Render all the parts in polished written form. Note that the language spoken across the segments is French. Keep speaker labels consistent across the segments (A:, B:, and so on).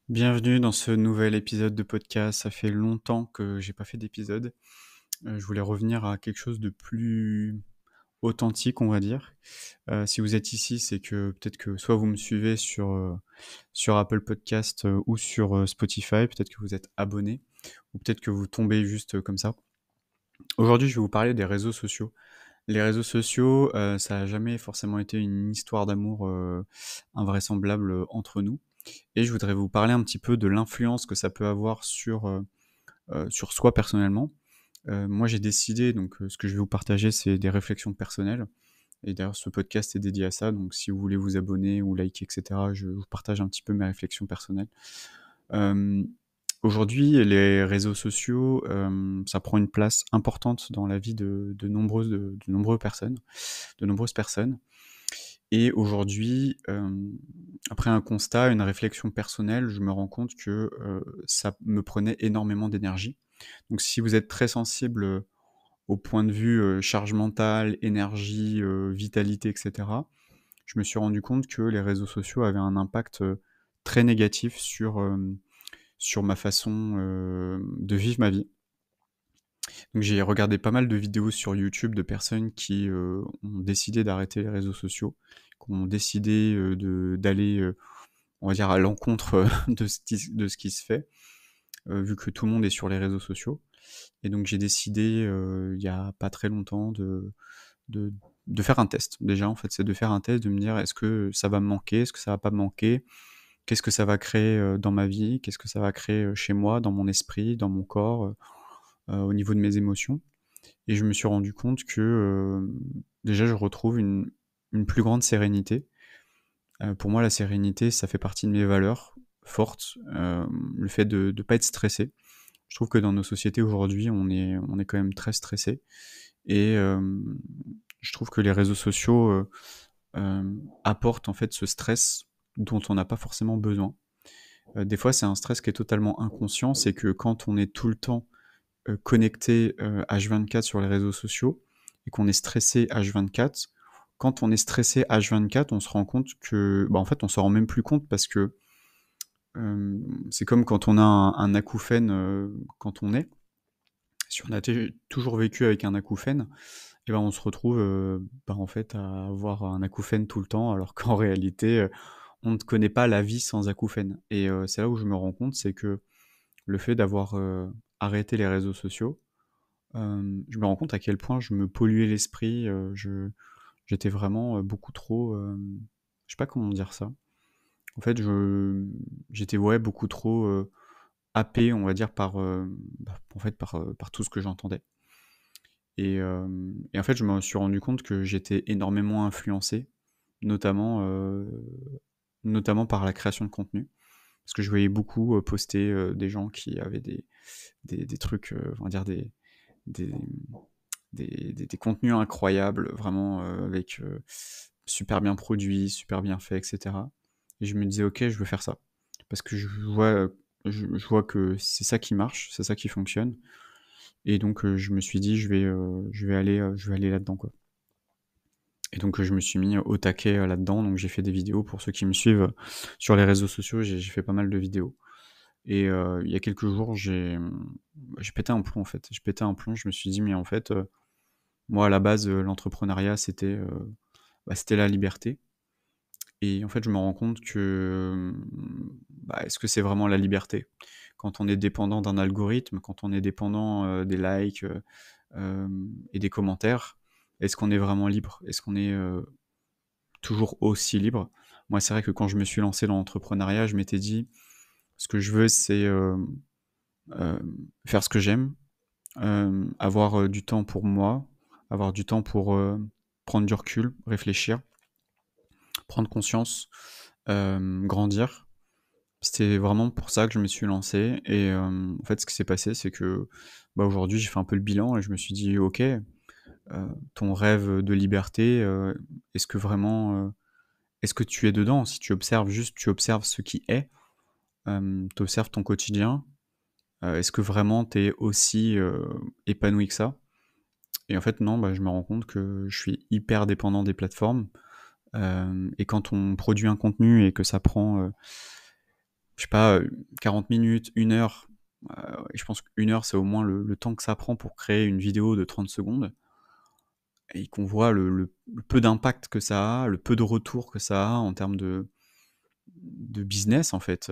A: Bienvenue dans ce nouvel épisode de podcast. Ça fait longtemps que j'ai pas fait d'épisode. Je voulais revenir à quelque chose de plus authentique, on va dire. Si vous êtes ici, c'est que peut-être que soit vous me suivez sur Apple Podcast ou sur Spotify, peut-être que vous êtes abonné, ou peut-être que vous tombez juste comme ça. Aujourd'hui, je vais vous parler des réseaux sociaux. Les réseaux sociaux, ça a jamais forcément été une histoire d'amour invraisemblable entre nous. Et je voudrais vous parler un petit peu de l'influence que ça peut avoir sur soi personnellement. Moi, j'ai décidé, donc ce que je vais vous partager, c'est des réflexions personnelles. Et d'ailleurs, ce podcast est dédié à ça. Donc, si vous voulez vous abonner ou liker, etc., je vous partage un petit peu mes réflexions personnelles. Euh, Aujourd'hui, les réseaux sociaux, ça prend une place importante dans la vie de nombreuses personnes. Et aujourd'hui, après un constat, une réflexion personnelle, je me rends compte que ça me prenait énormément d'énergie. Donc si vous êtes très sensible au point de vue charge mentale, énergie, vitalité, etc., je me suis rendu compte que les réseaux sociaux avaient un impact très négatif sur ma façon de vivre ma vie. Donc j'ai regardé pas mal de vidéos sur YouTube de personnes qui ont décidé d'arrêter les réseaux sociaux, qui ont décidé d'aller, on va dire, à l'encontre de ce qui se fait, vu que tout le monde est sur les réseaux sociaux. Et donc j'ai décidé, il y a pas très longtemps, de, de faire un test. Déjà, en fait, c'est de faire un test, de me dire est-ce que ça va me manquer, est-ce que ça va pas me manquer, qu'est-ce que ça va créer dans ma vie, qu'est-ce que ça va créer chez moi, dans mon esprit, dans mon corps, au niveau de mes émotions. Et je me suis rendu compte que déjà je retrouve une plus grande sérénité. Pour moi, la sérénité, ça fait partie de mes valeurs fortes. Le fait de ne pas être stressé. Je trouve que dans nos sociétés aujourd'hui, on est quand même très stressé. Et je trouve que les réseaux sociaux apportent en fait ce stress dont on n'a pas forcément besoin. Des fois, c'est un stress qui est totalement inconscient. C'est que quand on est tout le temps connecté H24 sur les réseaux sociaux et qu'on est stressé H24, quand on est stressé H24, on se rend compte que, bah, en fait, on s'en rend même plus compte parce que c'est comme quand on a un acouphène quand on est. Si on a toujours vécu avec un acouphène, et ben on se retrouve bah, en fait à avoir un acouphène tout le temps, alors qu'en réalité, on ne connaît pas la vie sans acouphène. Et c'est là où je me rends compte, c'est que le fait d'avoir arrêté les réseaux sociaux, je me rends compte à quel point je me polluais l'esprit, j'étais vraiment, beaucoup trop, je sais pas comment dire ça. En fait, j'étais, ouais, beaucoup trop, happé, on va dire, en fait, par tout ce que j'entendais. Et en fait, je me suis rendu compte que j'étais énormément influencé, notamment, notamment par la création de contenu. Parce que je voyais beaucoup, poster, des gens qui avaient des trucs, on va dire des des contenus incroyables, vraiment avec super bien produits, super bien fait, etc. Et je me disais, ok, je veux faire ça. Parce que je vois que c'est ça qui marche, c'est ça qui fonctionne. Et donc je me suis dit, je vais aller là-dedans, quoi. Et donc je me suis mis au taquet là-dedans. Donc j'ai fait des vidéos pour ceux qui me suivent sur les réseaux sociaux. J'ai fait pas mal de vidéos. Et il y a quelques jours, j'ai pété un plomb en fait. J'ai pété un plomb. Je me suis dit, mais en fait, moi, à la base, l'entrepreneuriat, c'était la liberté. Et en fait, je me rends compte que, bah, est-ce que c'est vraiment la liberté? Quand on est dépendant d'un algorithme, quand on est dépendant des likes et des commentaires, est-ce qu'on est vraiment libre? Est-ce qu'on est toujours aussi libre? Moi, c'est vrai que quand je me suis lancé dans l'entrepreneuriat, je m'étais dit, ce que je veux, c'est euh, faire ce que j'aime, avoir du temps pour moi, avoir du temps pour prendre du recul, réfléchir, prendre conscience, grandir. C'était vraiment pour ça que je me suis lancé. Et en fait, ce qui s'est passé, c'est que bah, aujourd'hui, j'ai fait un peu le bilan et je me suis dit, ok, ton rêve de liberté, est-ce que vraiment, est-ce que tu es dedans? Si tu observes juste, tu observes ce qui est, tu observes ton quotidien, est-ce que vraiment tu es aussi épanoui que ça? Et en fait, non, bah, je me rends compte que je suis hyper dépendant des plateformes. Et quand on produit un contenu et que ça prend je sais pas, 40 minutes, 1 heure, et je pense qu'1 heure, c'est au moins le temps que ça prend pour créer une vidéo de 30 secondes et qu'on voit le peu d'impact que ça a, le peu de retour que ça a en termes de business, en fait,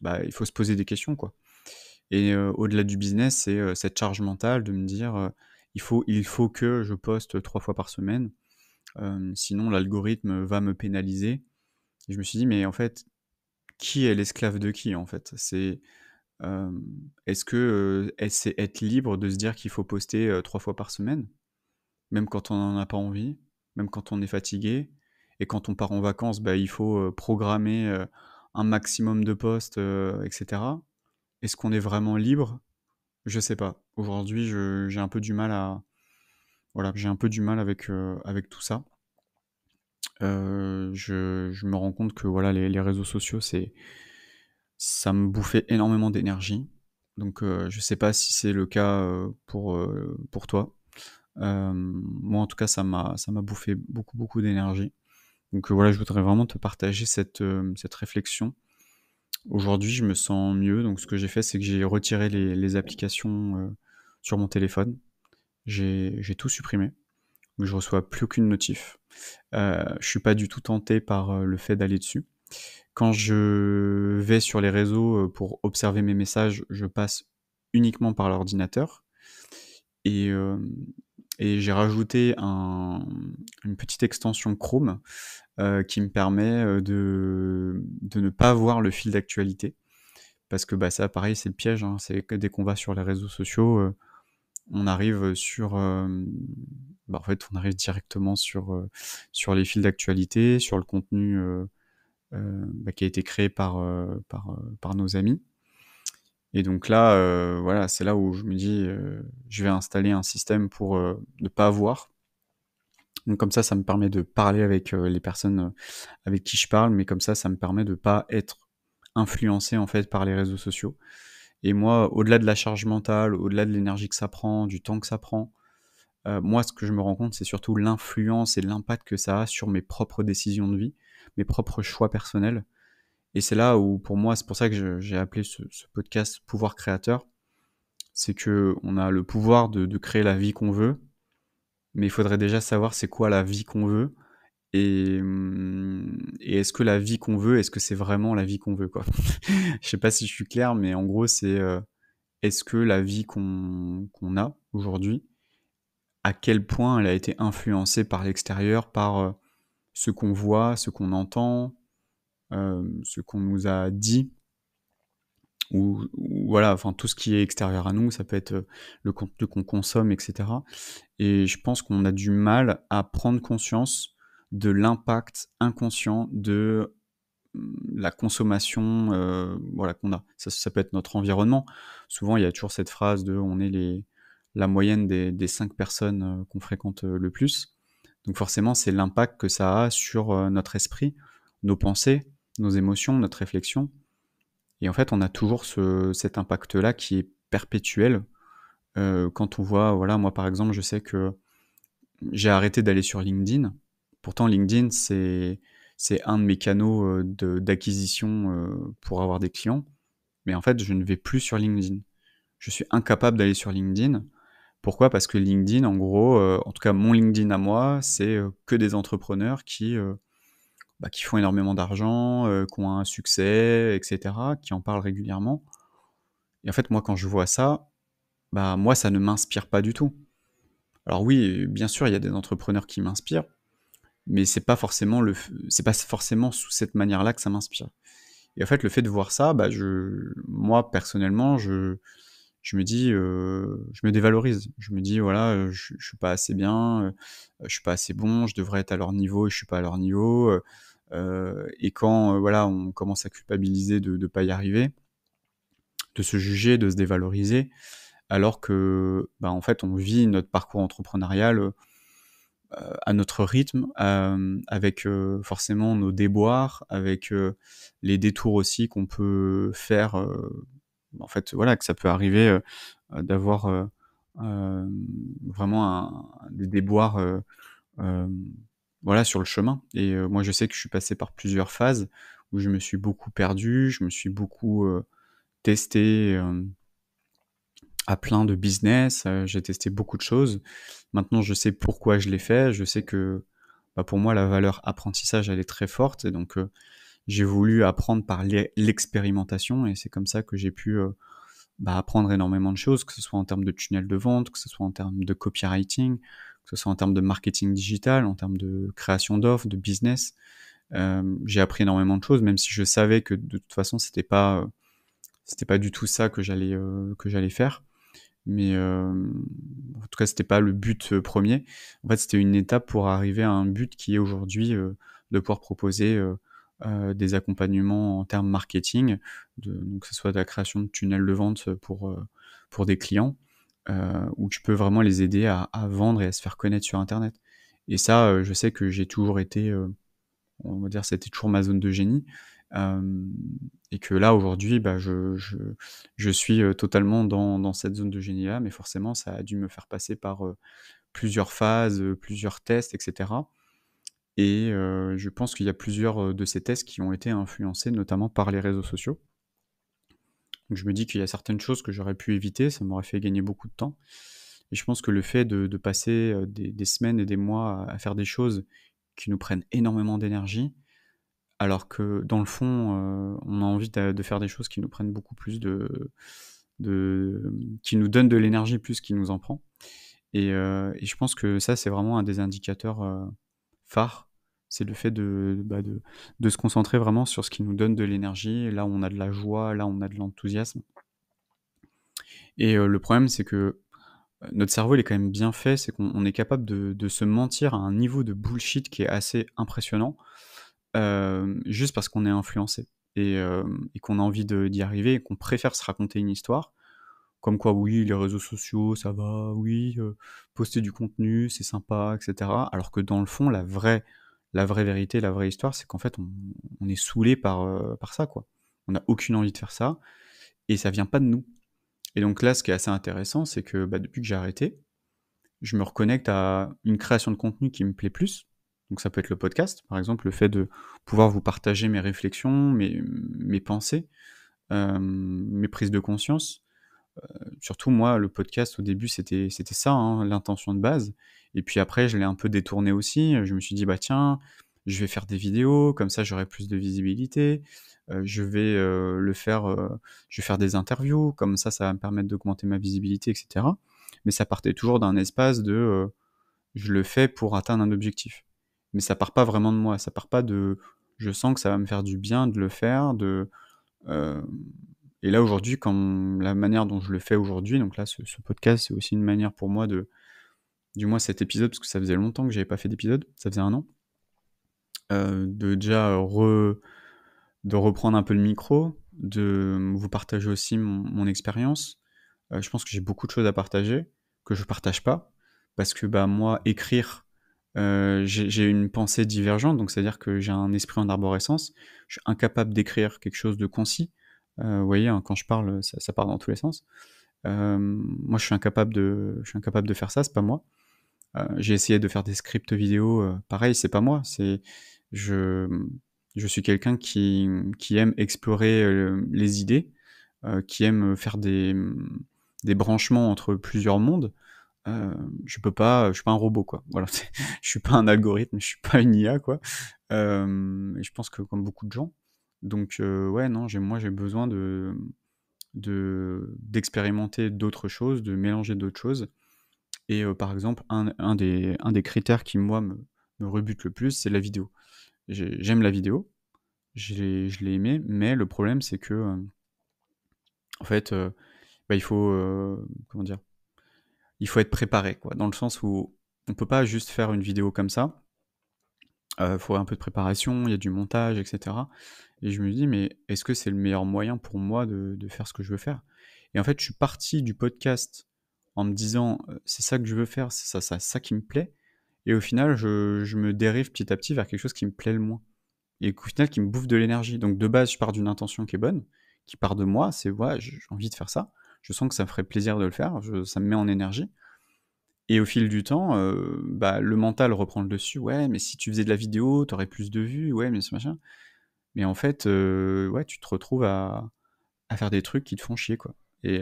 A: bah, il faut se poser des questions, quoi. Et au-delà du business, c'est, cette charge mentale de me dire, «Il faut que je poste 3 fois par semaine, sinon l'algorithme va me pénaliser». Et je me suis dit: «Mais en fait, qui est l'esclave de qui, en fait?» Hem, est-ce que, c'est être libre de se dire qu'il faut poster, 3 fois par semaine? Même quand on n'en a pas envie, même quand on est fatigué et quand on part en vacances, bah, il faut, programmer, un maximum de posts, et cetera. Est-ce qu'on est vraiment libre? Je sais pas. Aujourd'hui, j'ai un peu du mal à voilà, j'ai un peu du mal avec tout ça. Je me rends compte que voilà, les réseaux sociaux, ça me bouffait énormément d'énergie. Donc, je sais pas si c'est le cas, pour toi. Moi, en tout cas, ça m'a bouffé beaucoup, beaucoup d'énergie. Donc, voilà, je voudrais vraiment te partager cette réflexion. Aujourd'hui, je me sens mieux, donc ce que j'ai fait, c'est que j'ai retiré les applications, sur mon téléphone. J'ai tout supprimé, donc je reçois plus aucune notif. Je suis pas du tout tenté par, le fait d'aller dessus. Quand je vais sur les réseaux, pour observer mes messages, je passe uniquement par l'ordinateur et j'ai rajouté une petite extension Chrome, qui me permet, de ne pas voir le fil d'actualité. Parce que, bah, ça pareil, c'est le piège, hein, c'est que dès qu'on va sur les réseaux sociaux, on arrive sur, bah, en fait, on arrive directement sur les fils d'actualité, sur le contenu, bah, qui a été créé par nos amis. Et donc là, voilà, c'est là où je me dis, je vais installer un système pour, ne pas voir. Donc comme ça me permet de parler avec, les personnes, avec qui je parle, mais comme ça me permet de pas être influencé, en fait, par les réseaux sociaux. Et moi, au-delà de la charge mentale, au-delà de l'énergie que ça prend, du temps que ça prend, moi, ce que je me rends compte, c'est surtout l'influence et l'impact que ça a sur mes propres décisions de vie, mes propres choix personnels. Et c'est là où, pour moi, c'est pour ça que j'ai appelé ce podcast «Pouvoir créateur». C'est que on a le pouvoir de créer la vie qu'on veut, mais il faudrait déjà savoir c'est quoi la vie qu'on veut et est-ce que la vie qu'on veut, est-ce que c'est vraiment la vie qu'on veut, quoi? Je sais pas si je suis clair, mais en gros, c'est, est-ce que la vie qu'on a aujourd'hui, à quel point elle a été influencée par l'extérieur, par, ce qu'on voit, ce qu'on entend, ce qu'on nous a dit ou voilà, enfin tout ce qui est extérieur à nous, ça peut être, le contenu qu'on consomme et cetera. Et je pense qu'on a du mal à prendre conscience de l'impact inconscient de, la consommation, voilà, qu'on a. Ça peut être notre environnement. Souvent, il y a toujours cette phrase de: «On est la moyenne des 5 personnes, qu'on fréquente, le plus». Donc forcément, c'est l'impact que ça a sur, notre esprit, nos pensées, nos émotions, notre réflexion. Et en fait, on a toujours cet impact-là qui est perpétuel. Quand on voit voilà, moi, par exemple, je sais que j'ai arrêté d'aller sur LinkedIn. Pourtant LinkedIn, c'est un de mes canaux, d'acquisition, pour avoir des clients. Mais en fait, je ne vais plus sur LinkedIn. Je suis incapable d'aller sur LinkedIn. Pourquoi? Parce que LinkedIn, en gros, en tout cas mon LinkedIn à moi, c'est, que des entrepreneurs qui, bah, qui font énormément d'argent, qui ont un succès et cetera, qui en parlent régulièrement. Et en fait, moi, quand je vois ça, bah, moi, ça ne m'inspire pas du tout. Alors oui, bien sûr, il y a des entrepreneurs qui m'inspirent, mais c'est pas forcément sous cette manière-là que ça m'inspire. Et en fait, le fait de voir ça, bah, moi, personnellement, je me dis, je me dévalorise. Je me dis: «Voilà, je suis pas assez bien, je suis pas assez bon, je devrais être à leur niveau et je suis pas à leur niveau», et quand, voilà, on commence à culpabiliser de pas y arriver, de se juger, de se dévaloriser, alors que, bah, en fait, on vit notre parcours entrepreneurial, à notre rythme, avec, forcément nos déboires, avec, les détours aussi qu'on peut faire, en fait, voilà, que ça peut arriver, d'avoir, hem, vraiment des déboires, hem, voilà, sur le chemin. Et moi, je sais que je suis passé par plusieurs phases où je me suis beaucoup perdu, je me suis beaucoup, testé, à plein de business, j'ai testé beaucoup de choses. Maintenant, je sais pourquoi je l'ai fait, je sais que, bah, pour moi, la valeur apprentissage, elle est très forte et donc j'ai voulu apprendre par l'expérimentation et c'est comme ça que j'ai pu, bah, apprendre énormément de choses, que ce soit en termes de tunnel de vente, que ce soit en termes de copywriting, que ce soit en termes de marketing digital, en termes de création d'offres, de business. J'ai appris énormément de choses, même si je savais que de toute façon, c'était pas du tout ça que j'allais faire. Mais, en tout cas, c'était pas le but, 1er. En fait, c'était une étape pour arriver à un but qui est aujourd'hui, de pouvoir proposer, des accompagnements en termes marketing, donc que ce soit de la création de tunnels de vente, pour des clients, où tu peux vraiment les aider à vendre et à se faire connaître sur internet. Et ça, je sais que j'ai toujours été, on va dire, c'était toujours ma zone de génie. Hem et que là, aujourd'hui, bah, je suis, totalement dans cette zone de génie-là, mais forcément, ça a dû me faire passer par, plusieurs phases, plusieurs tests et cetera et je pense qu'il y a plusieurs, de ces tests qui ont été influencés notamment par les réseaux sociaux. Donc je me dis qu'il y a certaines choses que j'aurais pu éviter, ça m'aurait fait gagner beaucoup de temps et je pense que le fait de passer, des semaines et des mois à faire des choses qui nous prennent énormément d'énergie, alors que dans le fond, on a envie de faire des choses qui nous prennent beaucoup plus qui nous donnent de l'énergie plus qu'il nous en prend et je pense que ça, c'est vraiment un des indicateurs, phares. C'est le fait de se concentrer vraiment sur ce qui nous donne de l'énergie, là où on a de la joie, là où on a de l'enthousiasme et le problème, c'est que, notre cerveau, il est quand même bien fait, c'est qu'on est capable de se mentir à un niveau de bullshit qui est assez impressionnant. Juste parce qu'on est influencé et qu'on a envie d'y arriver et qu'on préfère se raconter une histoire, comme quoi oui, les réseaux sociaux, ça va, oui, poster du contenu, c'est sympa et cetera. Alors que dans le fond, la vraie vérité, la vraie histoire, c'est qu'en fait, on est saoulé par ça, quoi. On n'a aucune envie de faire ça et ça vient pas de nous et donc là, ce qui est assez intéressant, c'est que, bah, depuis que j'ai arrêté, je me reconnecte à une création de contenu qui me plaît plus. Donc ça peut être le podcast, par exemple, le fait de pouvoir vous partager mes réflexions, mes pensées, mes prises de conscience. Surtout moi, le podcast au début, c'était ça, hein, l'intention de base et puis après je l'ai un peu détourné aussi. Je me suis dit: «Bah tiens, je vais faire des vidéos, comme ça j'aurai plus de visibilité. Je vais faire des interviews, comme ça va me permettre d'augmenter ma visibilité» et cetera. Mais ça partait toujours d'un espace de, je le fais pour atteindre un objectif. Mais ça part pas vraiment de moi, ça part pas de: «Je sens que ça va me faire du bien de le faire», hem et là aujourd'hui, comme la manière dont je le fais aujourd'hui, donc là ce podcast, c'est aussi une manière pour moi du moins cet épisode, parce que ça faisait longtemps que j'avais pas fait d'épisode, ça faisait 1 an, de déjà, de reprendre un peu le micro, de vous partager aussi mon expérience. Je pense que j'ai beaucoup de choses à partager, que je partage pas. Parce que, bah, moi, écrire, j'ai une pensée divergente, donc c'est-à-dire que j'ai un esprit en arborescence. Je suis incapable d'écrire quelque chose de concis. Vous voyez, hein, quand je parle, ça part dans tous les sens. Moi, je suis incapable de faire ça, c'est pas moi. J'ai essayé de faire des scripts vidéo, pareil, c'est pas moi. Je, je suis quelqu'un qui aime explorer, les idées, qui aime faire des branchements entre plusieurs mondes. Je suis pas un robot, quoi. Voilà, je suis pas un algorithme, je suis pas une IA, quoi. Et je pense que comme beaucoup de gens. Donc ouais, non, j'ai besoin d'expérimenter d'autres choses, de mélanger d'autres choses et par exemple, un des critères qui, moi, me rebute le plus, c'est la vidéo. J'aime la vidéo, je l'ai aimée, mais le problème, c'est que, en fait, bah, il faut, comment dire? Il faut être préparé, quoi, dans le sens où on peut pas juste faire une vidéo comme ça. Faut un peu de préparation, il y a du montage et cetera et je me dis: «Mais est-ce que c'est le meilleur moyen pour moi de faire ce que je veux faire?» Et en fait, je suis parti du podcast en me disant, «C'est ça que je veux faire, c'est ça qui me plaît» et au final, je me dérive petit à petit vers quelque chose qui me plaît le moins et qu'au final, qui me bouffe de l'énergie. Donc de base, je pars d'une intention qui est bonne, qui part de moi, c'est: «Ouais, j'ai envie de faire ça, je sens que ça me ferait plaisir de le faire, ça me met en énergie» et au fil du temps, bah, le mental reprend le dessus: «Ouais, mais si tu faisais de la vidéo, tu aurais plus de vues, ouais, mais ce machin». Mais en fait, ouais, tu te retrouves à faire des trucs qui te font chier, quoi. Et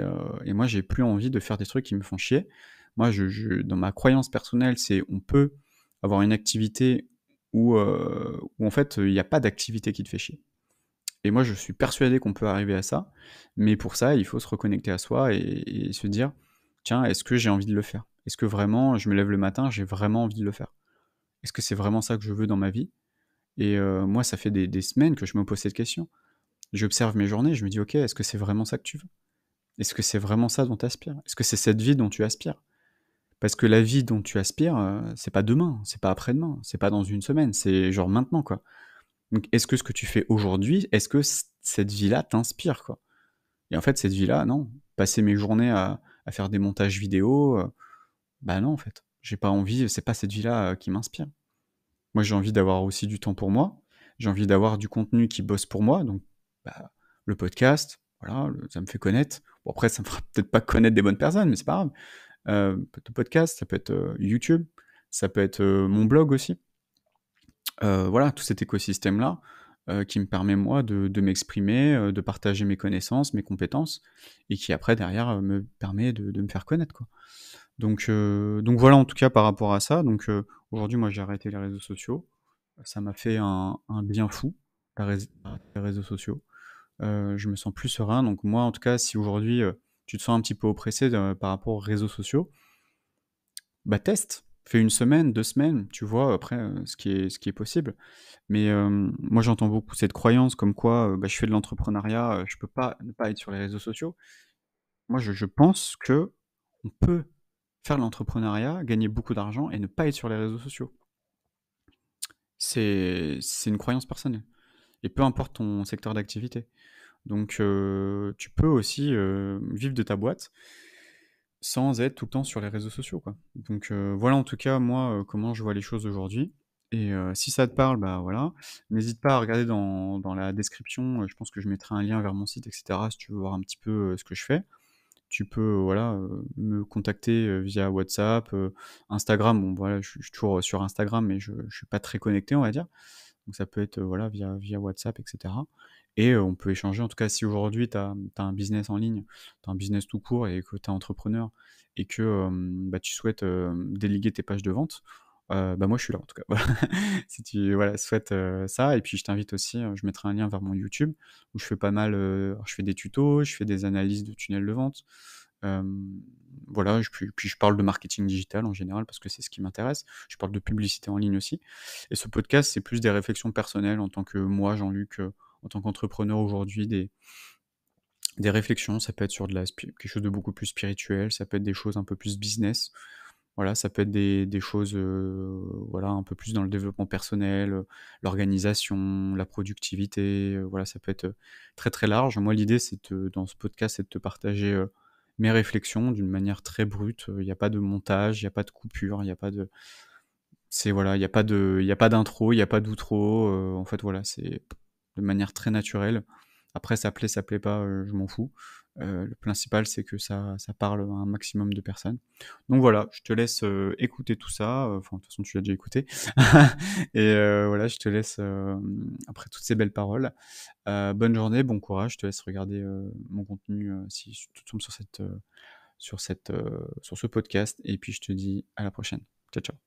A: moi, j'ai plus envie de faire des trucs qui me font chier. Moi, je dans ma croyance personnelle, c'est on peut avoir une activité où en fait, il y a pas d'activité qui te fait chier. Et moi, je suis persuadé qu'on peut arriver à ça, mais pour ça, il faut se reconnecter à soi et se dire: «Tiens, est-ce que j'ai envie de le faire? Est-ce que vraiment je me lève le matin, j'ai vraiment envie de le faire? Est-ce que c'est vraiment ça que je veux dans ma vie?» Moi, ça fait des semaines que je me pose cette question. J'observe mes journées, je me dis: «OK, est-ce que c'est vraiment ça que tu veux? Est-ce que c'est vraiment ça dont tu aspires? Est-ce que c'est cette vie dont tu aspires?» Parce que la vie dont tu aspires, c'est pas demain, c'est pas après-demain, c'est pas dans une semaine, c'est genre maintenant, quoi. Donc est-ce que ce que tu fais aujourd'hui, est-ce que cette vie-là t'inspire, quoi? Et en fait, cette vie-là, non. Passer mes journées à faire des montages vidéo, bah non, en fait. J'ai pas envie, c'est pas cette vie-là, qui m'inspire. Moi, j'ai envie d'avoir aussi du temps pour moi. J'ai envie d'avoir du contenu qui bosse pour moi, donc bah, le podcast, voilà, ça me fait connaître. Bon, après, ça me fera peut-être pas connaître des bonnes personnes, mais c'est pas grave. Peut être le podcast, ça peut être, YouTube, ça peut être, mon blog aussi. Voilà, tout cet écosystème-là, qui me permet moi de m'exprimer, de partager mes connaissances, mes compétences et qui après derrière, me permet de me faire connaître, quoi. Donc voilà en tout cas par rapport à ça, aujourd'hui moi j'ai arrêté les réseaux sociaux. Ça m'a fait un bien fou, d'arrêter les réseaux sociaux. Je me sens plus serein, donc moi en tout cas si aujourd'hui, tu te sens un petit peu oppressé par rapport aux réseaux sociaux, bah teste. Fais 1 semaine, 2 semaines, tu vois après, ce qui est possible. Mais moi j'entends beaucoup cette croyance comme quoi, bah, je fais de l'entrepreneuriat, je peux pas ne pas être sur les réseaux sociaux. Moi je pense qu'on peut faire de l'entrepreneuriat, gagner beaucoup d'argent et ne pas être sur les réseaux sociaux. C'est une croyance personnelle et peu importe ton secteur d'activité. Tu peux aussi, vivre de ta boîte sans être tout le temps sur les réseaux sociaux, quoi. Voilà en tout cas moi, comment je vois les choses aujourd'hui si ça te parle, bah, voilà. N'hésite pas à regarder dans la description, je pense que je mettrai un lien vers mon site et cetera si tu veux voir un petit peu, ce que je fais. Tu peux, voilà, me contacter, via WhatsApp, Instagram. Bon voilà, je suis toujours, sur Instagram, mais je suis pas très connecté, on va dire. Donc ça peut être, voilà, via WhatsApp et cetera on peut échanger. En tout cas, si aujourd'hui tu as un business en ligne, tu as un business tout court et que tu es entrepreneur et que, bah, tu souhaites, déléguer tes pages de vente, bah, moi je suis là en tout cas. Voilà. Si tu voilà, souhaites, ça et puis je t'invite aussi, je mettrai un lien vers mon YouTube où je fais pas mal, alors je fais des tutos, je fais des analyses de tunnels de vente. Hem, voilà, puis je parle de marketing digital en général parce que c'est ce qui m'intéresse. Je parle de publicité en ligne aussi et ce podcast, c'est plus des réflexions personnelles en tant que moi, Jean-Luc, en tant qu'entrepreneur aujourd'hui, des réflexions. Ça peut être sur de la spi quelque chose de beaucoup plus spirituel, ça peut être des choses un peu plus business. Voilà, ça peut être des choses, voilà, un peu plus dans le développement personnel, l'organisation, la productivité, voilà, ça peut être, très, très large. Moi, l'idée, dans ce podcast, c'est de te partager, mes réflexions d'une manière très brute. Il y a pas de montage, il y a pas de coupure, il y a pas de c'est voilà, il y a pas d'intro, il y a pas d'outro, en fait, voilà, c'est de manière très naturelle. Après ça plaît pas, je m'en fous. Le principal, c'est que ça parle à un maximum de personnes. Donc voilà, je te laisse, écouter tout ça, enfin, de toute façon, tu l'as déjà écouté voilà, je te laisse, après toutes ces belles paroles. Bonne journée, bon courage, je te laisse regarder, mon contenu, si tu tombes sur ce podcast et puis je te dis à la prochaine. Ciao, ciao.